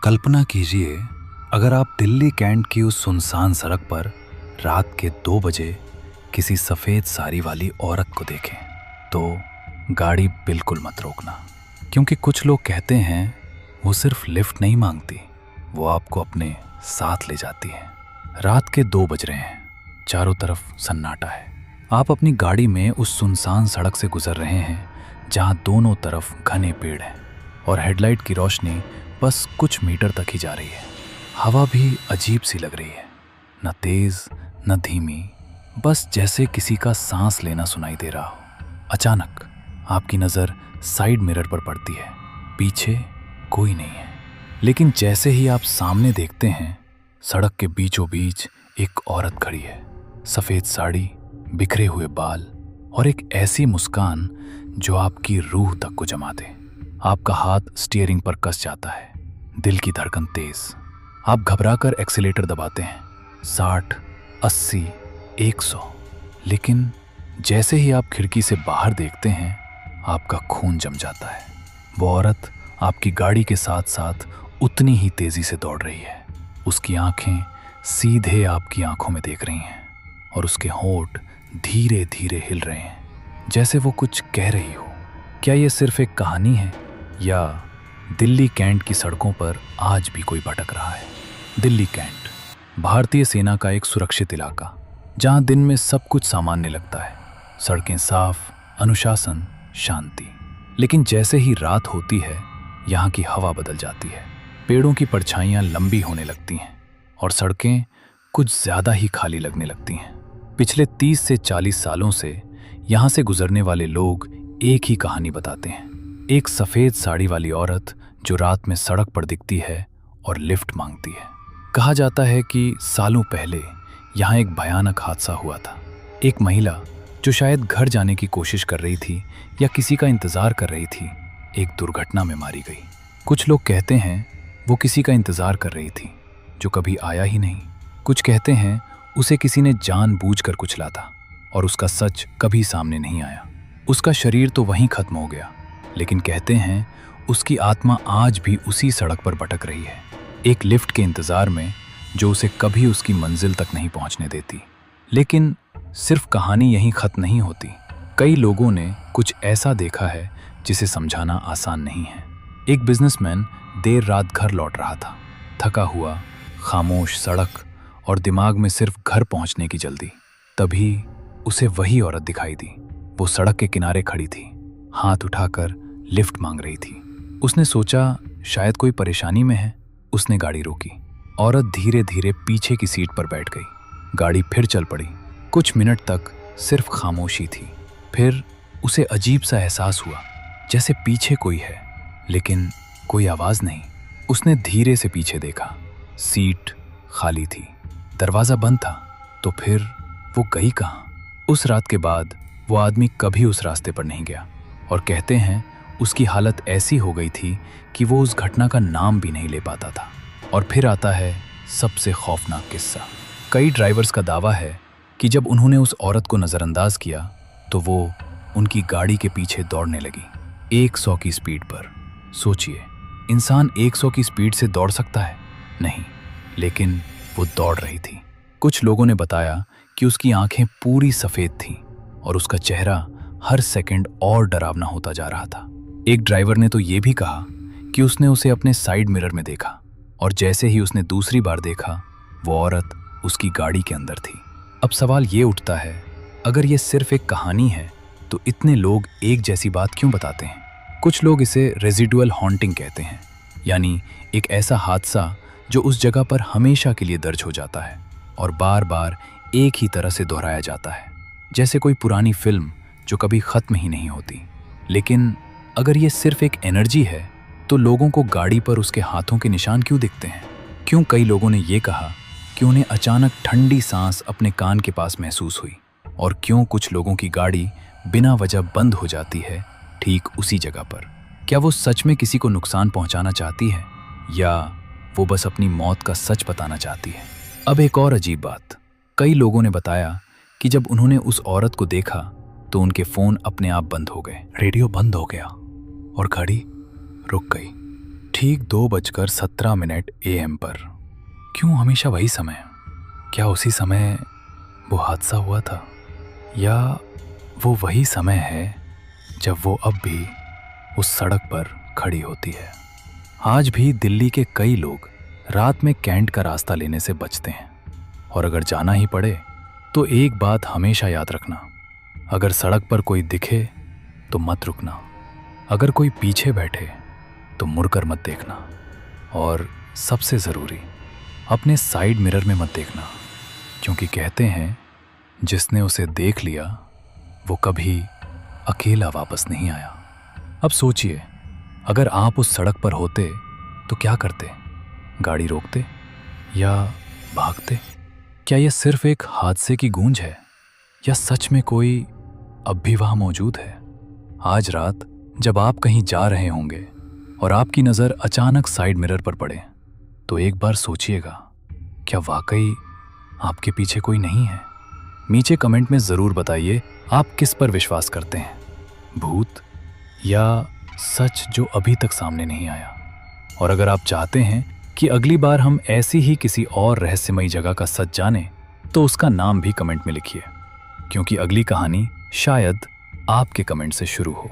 कल्पना कीजिए, अगर आप दिल्ली कैंट की उस सुनसान सड़क पर रात के 2 बजे किसी सफ़ेद साड़ी वाली औरत को देखें, तो गाड़ी बिल्कुल मत रोकना। क्योंकि कुछ लोग कहते हैं वो सिर्फ लिफ्ट नहीं मांगती, वो आपको अपने साथ ले जाती है। रात के 2 बज रहे हैं, चारों तरफ सन्नाटा है। आप अपनी गाड़ी में उस सुनसान सड़क से गुजर रहे हैं जहां दोनों तरफ घने पेड़ हैं और हेडलाइट की रोशनी बस कुछ मीटर तक ही जा रही है। हवा भी अजीब सी लग रही है, न तेज न धीमी, बस जैसे किसी का सांस लेना सुनाई दे रहा हो। अचानक आपकी नज़र साइड मिरर पर पड़ती है। पीछे कोई नहीं है, लेकिन जैसे ही आप सामने देखते हैं, सड़क के बीचों बीच एक औरत खड़ी है। सफ़ेद साड़ी, बिखरे हुए बाल और एक ऐसी मुस्कान जो आपकी रूह तक को जमा दे। आपका हाथ स्टीयरिंग पर कस जाता है, दिल की धड़कन तेज। आप घबराकर एक्सीलेटर दबाते हैं, 60, 80, 100। लेकिन जैसे ही आप खिड़की से बाहर देखते हैं, आपका खून जम जाता है। वो औरत आपकी गाड़ी के साथ साथ उतनी ही तेजी से दौड़ रही है। उसकी आंखें सीधे आपकी आंखों में देख रही हैं और उसके होंठ धीरे धीरे हिल रहे हैं, जैसे वो कुछ कह रही हो। क्या ये सिर्फ एक कहानी है, या दिल्ली कैंट की सड़कों पर आज भी कोई भटक रहा है? दिल्ली कैंट, भारतीय सेना का एक सुरक्षित इलाका, जहां दिन में सब कुछ सामान्य लगता है। सड़कें साफ, अनुशासन, शांति। लेकिन जैसे ही रात होती है, यहाँ की हवा बदल जाती है। पेड़ों की परछाइयाँ लंबी होने लगती हैं और सड़कें कुछ ज़्यादा ही खाली लगने लगती हैं। पिछले 30 से 40 सालों से यहाँ से गुजरने वाले लोग एक ही कहानी बताते हैं। एक सफ़ेद साड़ी वाली औरत जो रात में सड़क पर दिखती है और लिफ्ट मांगती है। कहा जाता है कि सालों पहले यहाँ एक भयानक हादसा हुआ था। एक महिला जो शायद घर जाने की कोशिश कर रही थी या किसी का इंतज़ार कर रही थी, एक दुर्घटना में मारी गई। कुछ लोग कहते हैं वो किसी का इंतज़ार कर रही थी जो कभी आया ही नहीं। कुछ कहते हैं उसे किसी ने जानबूझकर कुचला था और उसका सच कभी सामने नहीं आया। उसका शरीर तो वहीं खत्म हो गया, लेकिन कहते हैं उसकी आत्मा आज भी उसी सड़क पर भटक रही है, एक लिफ्ट के इंतज़ार में जो उसे कभी उसकी मंजिल तक नहीं पहुंचने देती। लेकिन सिर्फ कहानी यहीं खत्म नहीं होती। कई लोगों ने कुछ ऐसा देखा है जिसे समझाना आसान नहीं है। एक बिजनेसमैन देर रात घर लौट रहा था, थका हुआ, खामोश सड़क और दिमाग में सिर्फ घर पहुंचने की जल्दी। तभी उसे वही औरत दिखाई दी। वो सड़क के किनारे खड़ी थी, हाथ उठाकर लिफ्ट मांग रही थी। उसने सोचा शायद कोई परेशानी में है। उसने गाड़ी रोकी। औरत धीरे धीरे पीछे की सीट पर बैठ गई। गाड़ी फिर चल पड़ी। कुछ मिनट तक सिर्फ खामोशी थी। फिर उसे अजीब सा एहसास हुआ, जैसे पीछे कोई है, लेकिन कोई आवाज़ नहीं। उसने धीरे से पीछे देखा। सीट खाली थी, दरवाज़ा बंद था। तो फिर वो गई कहाँ? उस रात के बाद वो आदमी कभी उस रास्ते पर नहीं गया और कहते हैं उसकी हालत ऐसी हो गई थी कि वो उस घटना का नाम भी नहीं ले पाता था। और फिर आता है सबसे खौफनाक किस्सा। कई ड्राइवर्स का दावा है कि जब उन्होंने उस औरत को नज़रअंदाज किया तो वो उनकी गाड़ी के पीछे दौड़ने लगी, 100 की स्पीड पर। सोचिए, इंसान 100 की स्पीड से दौड़ सकता है? नहीं, लेकिन वो दौड़ रही थी। कुछ लोगों ने बताया कि उसकी आंखें पूरी सफ़ेद थीं और उसका चेहरा हर सेकंड और डरावना होता जा रहा था। एक ड्राइवर ने तो ये भी कहा कि उसने उसे अपने साइड मिरर में देखा और जैसे ही उसने दूसरी बार देखा, वो औरत उसकी गाड़ी के अंदर थी। अब सवाल ये उठता है, अगर ये सिर्फ एक कहानी है तो इतने लोग एक जैसी बात क्यों बताते हैं? कुछ लोग इसे रेजिडुअल हॉन्टिंग कहते हैं, यानी एक ऐसा हादसा जो उस जगह पर हमेशा के लिए दर्ज हो जाता है और बार बार एक ही तरह से दोहराया जाता है, जैसे कोई पुरानी फिल्म जो कभी ख़त्म ही नहीं होती। लेकिन अगर ये सिर्फ एक एनर्जी है तो लोगों को गाड़ी पर उसके हाथों के निशान क्यों दिखते हैं? क्यों कई लोगों ने ये कहा कि उन्हें अचानक ठंडी सांस अपने कान के पास महसूस हुई? और क्यों कुछ लोगों की गाड़ी बिना वजह बंद हो जाती है ठीक उसी जगह पर? क्या वो सच में किसी को नुकसान पहुंचाना चाहती है, या वो बस अपनी मौत का सच बताना चाहती है? अब एक और अजीब बात, कई लोगों ने बताया कि जब उन्होंने उस औरत को देखा तो उनके फ़ोन अपने आप बंद हो गए, रेडियो बंद हो गया और गाड़ी रुक गई। ठीक 2:17 AM पर। क्यों हमेशा वही समय? क्या उसी समय वो हादसा हुआ था, या वो वही समय है जब वो अब भी उस सड़क पर खड़ी होती है? आज भी दिल्ली के कई लोग रात में कैंट का रास्ता लेने से बचते हैं, और अगर जाना ही पड़े तो एक बात हमेशा याद रखना, अगर सड़क पर कोई दिखे तो मत रुकना, अगर कोई पीछे बैठे तो मुड़कर मत देखना, और सबसे ज़रूरी, अपने साइड मिरर में मत देखना, क्योंकि कहते हैं जिसने उसे देख लिया वो कभी अकेला वापस नहीं आया। अब सोचिए, अगर आप उस सड़क पर होते तो क्या करते? गाड़ी रोकते या भागते? क्या यह सिर्फ एक हादसे की गूंज है, या सच में कोई अब भी वहां मौजूद है? आज रात जब आप कहीं जा रहे होंगे और आपकी नज़र अचानक साइड मिरर पर पड़े, तो एक बार सोचिएगा, क्या वाकई आपके पीछे कोई नहीं है? नीचे कमेंट में ज़रूर बताइए आप किस पर विश्वास करते हैं, भूत या सच जो अभी तक सामने नहीं आया। और अगर आप चाहते हैं कि अगली बार हम ऐसी ही किसी और रहस्यमयी जगह का सच जानें, तो उसका नाम भी कमेंट में लिखिए, क्योंकि अगली कहानी शायद आपके कमेंट से शुरू हो।